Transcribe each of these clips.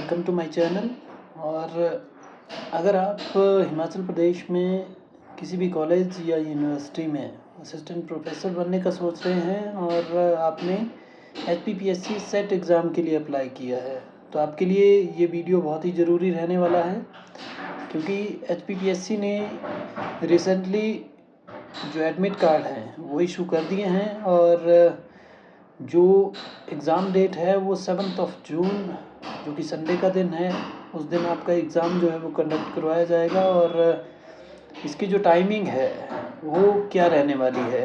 Welcome to my channel. और अगर आप हिमाचल प्रदेश में किसी भी कॉलेज या यूनिवर्सिटी में असिस्टेंट प्रोफेसर बनने का सोच रहे हैं और आपने HPPSC सेट एग्ज़ाम के लिए अप्लाई किया है, तो आपके लिए ये वीडियो बहुत ही ज़रूरी रहने वाला है, क्योंकि HPPSC ने रिसेंटली जो एडमिट कार्ड हैं वो इशू कर दिए हैं और जो एग्ज़ाम डेट है वो 7 जून जो कि संडे का दिन है, उस दिन आपका एग्ज़ाम जो है वो कंडक्ट करवाया जाएगा। और इसकी जो टाइमिंग है वो क्या रहने वाली है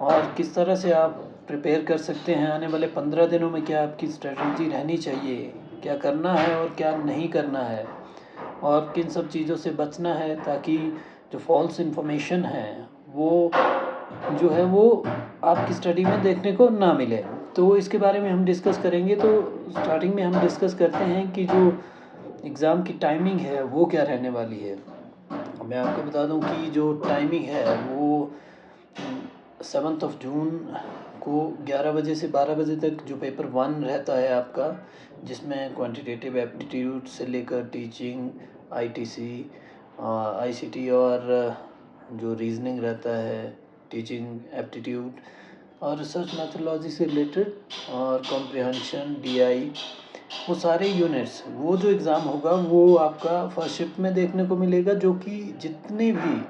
और किस तरह से आप प्रिपेयर कर सकते हैं आने वाले 15 दिनों में, क्या आपकी स्ट्रेटजी रहनी चाहिए, क्या करना है और क्या नहीं करना है, और किन सब चीज़ों से बचना है ताकि जो फॉल्स इन्फॉर्मेशन है वो जो है वो आपकी स्टडी में देखने को ना मिले। तो इसके बारे में हम डिस्कस करेंगे। तो स्टार्टिंग में हम डिस्कस करते हैं कि जो एग्ज़ाम की टाइमिंग है वो क्या रहने वाली है। मैं आपको बता दूं कि जो टाइमिंग है वो 7 जून को 11 बजे से 12 बजे तक जो पेपर 1 रहता है आपका, जिसमें क्वांटिटेटिव एप्टीट्यूड से लेकर टीचिंग, ITC, ICT और जो रीजनिंग रहता है, टीचिंग एप्टीट्यूड और रिसर्च मैथोलॉजी से रिलेटेड और कॉम्प्रिहेंशन, DI, वो सारे यूनिट्स, वो जो एग्ज़ाम होगा वो आपका फर्स्ट शिफ्ट में देखने को मिलेगा, जो कि जितने भी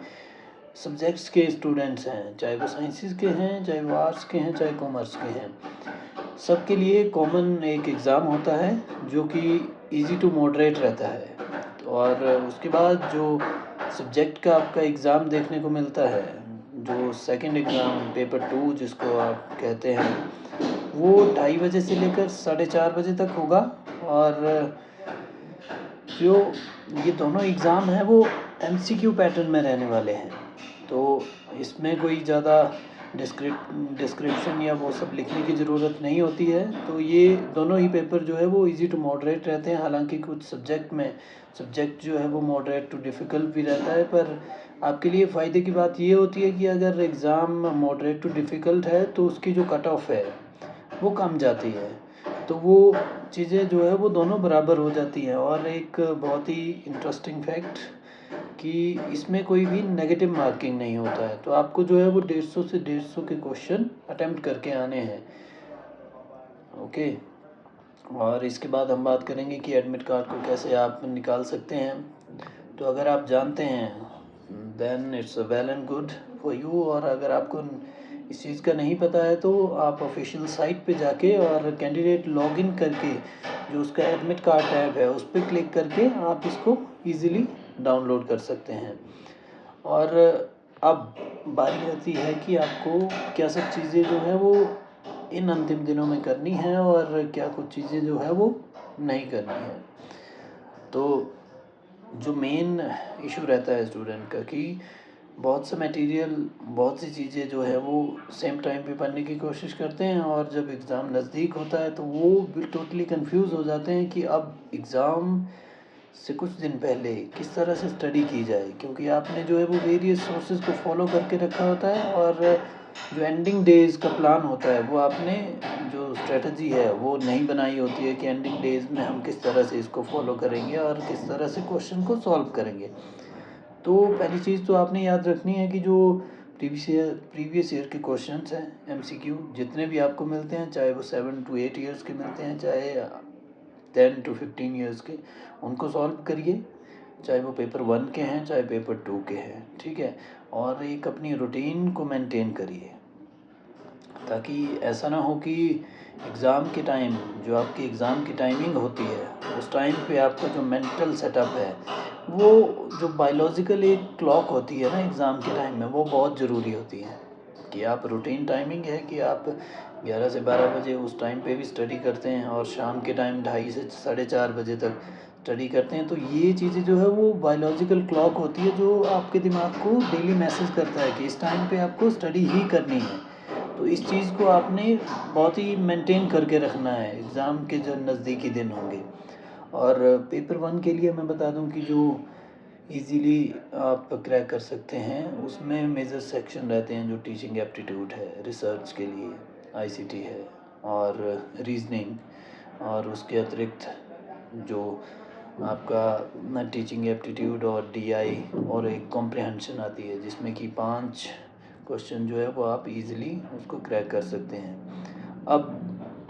सब्जेक्ट्स के स्टूडेंट्स हैं, चाहे वो साइंसेस के हैं, चाहे वो आर्ट्स के हैं, चाहे कॉमर्स के हैं, सबके लिए कॉमन एक एग्ज़ाम होता है जो कि इजी टू मॉडरेट रहता है। और उसके बाद जो सब्जेक्ट का आपका एग्ज़ाम देखने को मिलता है, जो सेकंड एग्ज़ाम पेपर 2 जिसको आप कहते हैं, वो 2:30 बजे से लेकर 4:30 बजे तक होगा। और जो ये दोनों एग्ज़ाम हैं वो MCQ पैटर्न में रहने वाले हैं, तो इसमें कोई ज़्यादा डिस्क्रिप्शन या वो सब लिखने की ज़रूरत नहीं होती है। तो ये दोनों ही पेपर जो है वो इजी टू मॉडरेट रहते हैं। हालांकि कुछ सब्जेक्ट जो है वो मॉडरेट टू डिफ़िकल्ट भी रहता है, पर आपके लिए फ़ायदे की बात ये होती है कि अगर एग्ज़ाम मॉडरेट टू डिफ़िकल्ट है तो उसकी जो कट ऑफ है वो कम जाती है, तो वो चीज़ें जो है वो दोनों बराबर हो जाती हैं। और एक बहुत ही इंटरेस्टिंग फैक्ट कि इसमें कोई भी नेगेटिव मार्किंग नहीं होता है, तो आपको जो है वो 150 से 150 के क्वेश्चन अटेम्प्ट करके आने हैं। ओके। और इसके बाद हम बात करेंगे कि एडमिट कार्ड को कैसे आप निकाल सकते हैं। तो अगर आप जानते हैं then it's well and good for you, और अगर आपको इस चीज़ का नहीं पता है तो आप ऑफिशियल साइट पे जाके और कैंडिडेट लॉगिन करके जो उसका एडमिट कार्ड टैब है उस पर क्लिक करके आप इसको इजीली डाउनलोड कर सकते हैं। और अब बारी आती है कि आपको क्या सब चीज़ें जो है वो इन अंतिम दिनों में करनी है और क्या कुछ चीज़ें जो है वो नहीं करनी है। तो जो मेन इशू रहता है स्टूडेंट का कि बहुत सा मटेरियल, बहुत सी चीज़ें जो है वो सेम टाइम पे पढ़ने की कोशिश करते हैं, और जब एग्ज़ाम नज़दीक होता है तो वो भी टोटली कंफ्यूज हो जाते हैं कि अब एग्ज़ाम से कुछ दिन पहले किस तरह से स्टडी की जाए, क्योंकि आपने जो है वो वेरियस सोर्सेज को फॉलो करके रखा होता है, और जो एंडिंग डेज़ का प्लान होता है वो आपने जो स्ट्रेटजी है वो नहीं बनाई होती है कि एंडिंग डेज़ में हम किस तरह से इसको फॉलो करेंगे और किस तरह से क्वेश्चन को सॉल्व करेंगे। तो पहली चीज़ तो आपने याद रखनी है कि जो प्रीवियस ईयर के क्वेश्चंस हैं MCQ जितने भी आपको मिलते हैं, चाहे वो 7 to 8 ईयर्स के मिलते हैं, चाहे 10 to 15 ईयर्स के, उनको सॉल्व करिए, चाहे वो पेपर 1 के हैं चाहे पेपर 2 के हैं, ठीक है। और एक अपनी रूटीन को मेंटेन करिए ताकि ऐसा ना हो कि एग्ज़ाम के टाइम, जो आपकी एग्ज़ाम की टाइमिंग होती है उस टाइम पे आपका जो मेंटल सेटअप है, वो जो बायोलॉजिकल एक क्लॉक होती है ना एग्ज़ाम के टाइम में, वो बहुत ज़रूरी होती है कि आप रूटीन टाइमिंग है कि आप 11 से 12 बजे उस टाइम पे भी स्टडी करते हैं और शाम के टाइम 2:30 से 4:30 बजे तक स्टडी करते हैं। तो ये चीज़ें जो है वो बायोलॉजिकल क्लॉक होती है जो आपके दिमाग को डेली मैसेज करता है कि इस टाइम पे आपको स्टडी ही करनी है। तो इस चीज़ को आपने बहुत ही मेंटेन करके रखना है एग्ज़ाम के जो नज़दीकी दिन होंगे। और पेपर 1 के लिए मैं बता दूं कि जो इजीली आप क्रैक कर सकते हैं उसमें मेजर सेक्शन रहते हैं, जो टीचिंग एप्टीट्यूड है, रिसर्च के लिए ICT है और रीजनिंग, और उसके अतिरिक्त जो आपका टीचिंग एप्टीट्यूड और डीआई और एक कॉम्प्रिहेंशन आती है, जिसमें कि 5 क्वेश्चन जो है वो आप इजीली उसको क्रैक कर सकते हैं। अब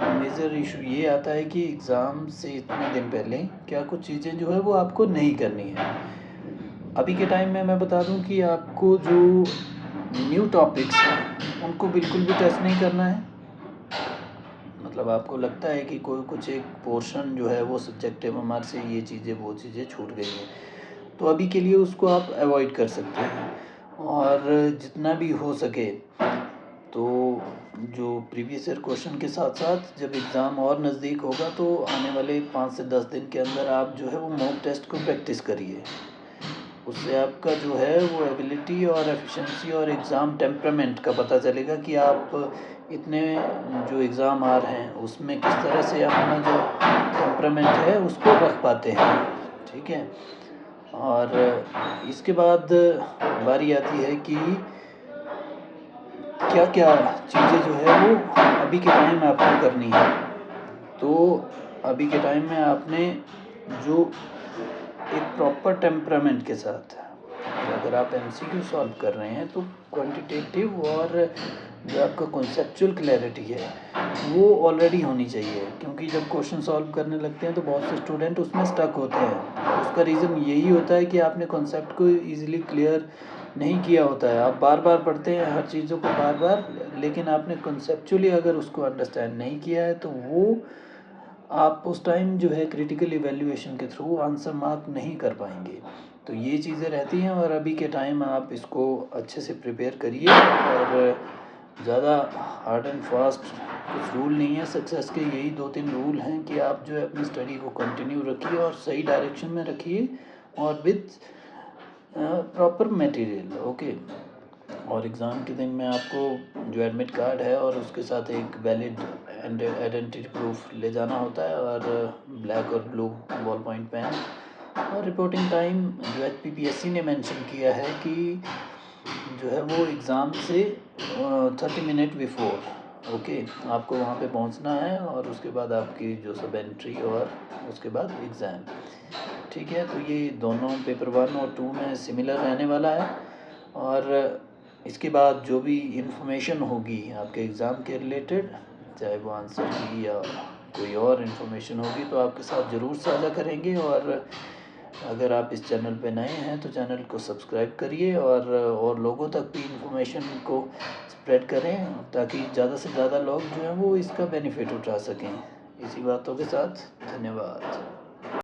मेजर इशू ये आता है कि एग्ज़ाम से इतने दिन पहले क्या कुछ चीज़ें जो है वो आपको नहीं करनी है। अभी के टाइम में मैं बता दूं कि आपको जो न्यू टॉपिक्स हैं उनको बिल्कुल भी टच नहीं करना है। मतलब आपको लगता है कि कोई कुछ एक पोर्शन जो है वो सब्जेक्टिव हमारे से ये चीज़ें वो चीज़ें छूट गई हैं, तो अभी के लिए उसको आप अवॉइड कर सकते हैं। और जितना भी हो सके तो जो प्रीवियस ईयर क्वेश्चन के साथ साथ जब एग्ज़ाम और नज़दीक होगा तो आने वाले 5 से 10 दिन के अंदर आप जो है वो मॉक टेस्ट को प्रैक्टिस करिए। उससे आपका जो है वो एबिलिटी और एफिशिएंसी और एग्ज़ाम टेम्परामेंट का पता चलेगा कि आप इतने जो एग्ज़ाम आ रहे हैं उसमें किस तरह से अपना जो टेम्परामेंट है उसको रख पाते हैं। ठीक है। और इसके बाद बारी आती है कि क्या क्या चीज़ें जो है वो अभी के टाइम में आपको करनी है। तो अभी के टाइम में आपने जो एक प्रॉपर टेम्परामेंट के साथ अगर आप एमसीक्यू सॉल्व कर रहे हैं तो क्वांटिटेटिव और जो आपका कॉन्सेप्चुअल क्लैरिटी है वो ऑलरेडी होनी चाहिए, क्योंकि जब क्वेश्चन सॉल्व करने लगते हैं तो बहुत से स्टूडेंट उसमें स्टक होते हैं। उसका रीज़न यही होता है कि आपने कॉन्सेप्ट को इजीली क्लियर नहीं किया होता है। आप बार बार पढ़ते हैं हर चीज़ों को बार बार, लेकिन आपने कॉन्सेप्चुअली अगर उसको अंडरस्टैंड नहीं किया है तो वो आप उस टाइम जो है क्रिटिकल इवैल्यूएशन के थ्रू आंसर मार्क नहीं कर पाएंगे। तो ये चीज़ें रहती हैं और अभी के टाइम आप इसको अच्छे से प्रिपेयर करिए। और ज़्यादा हार्ड एंड फास्ट कुछ रूल नहीं है सक्सेस के, यही 2-3 रूल हैं कि आप जो है अपनी स्टडी को कंटिन्यू रखिए और सही डायरेक्शन में रखिए और विथ प्रॉपर मटेरियल। ओके। और एग्ज़ाम के दिन में आपको जो एडमिट कार्ड है और उसके साथ एक वैलिड आइडेंटिटी प्रूफ ले जाना होता है, और ब्लैक और ब्लू बॉल पॉइंट पेन। और रिपोर्टिंग टाइम जो HPPSC ने मेंशन किया है कि जो है वो एग्ज़ाम से 30 मिनट बिफोर ओके आपको वहाँ पे पहुँचना है, और उसके बाद आपकी जो सब एंट्री और उसके बाद एग्ज़ाम। ठीक है। तो ये दोनों पेपर 1 और 2 में सिमिलर रहने वाला है। और इसके बाद जो भी इंफॉर्मेशन होगी आपके एग्ज़ाम के रिलेटेड, चाहे वो आंसर की या कोई और इन्फॉर्मेशन होगी, तो आपके साथ ज़रूर साझा करेंगे। और अगर आप इस चैनल पे नए हैं तो चैनल को सब्सक्राइब करिए और लोगों तक भी इंफॉर्मेशन को स्प्रेड करें, ताकि ज़्यादा से ज़्यादा लोग जो हैं वो इसका बेनिफिट उठा सकें। इसी बातों के साथ धन्यवाद।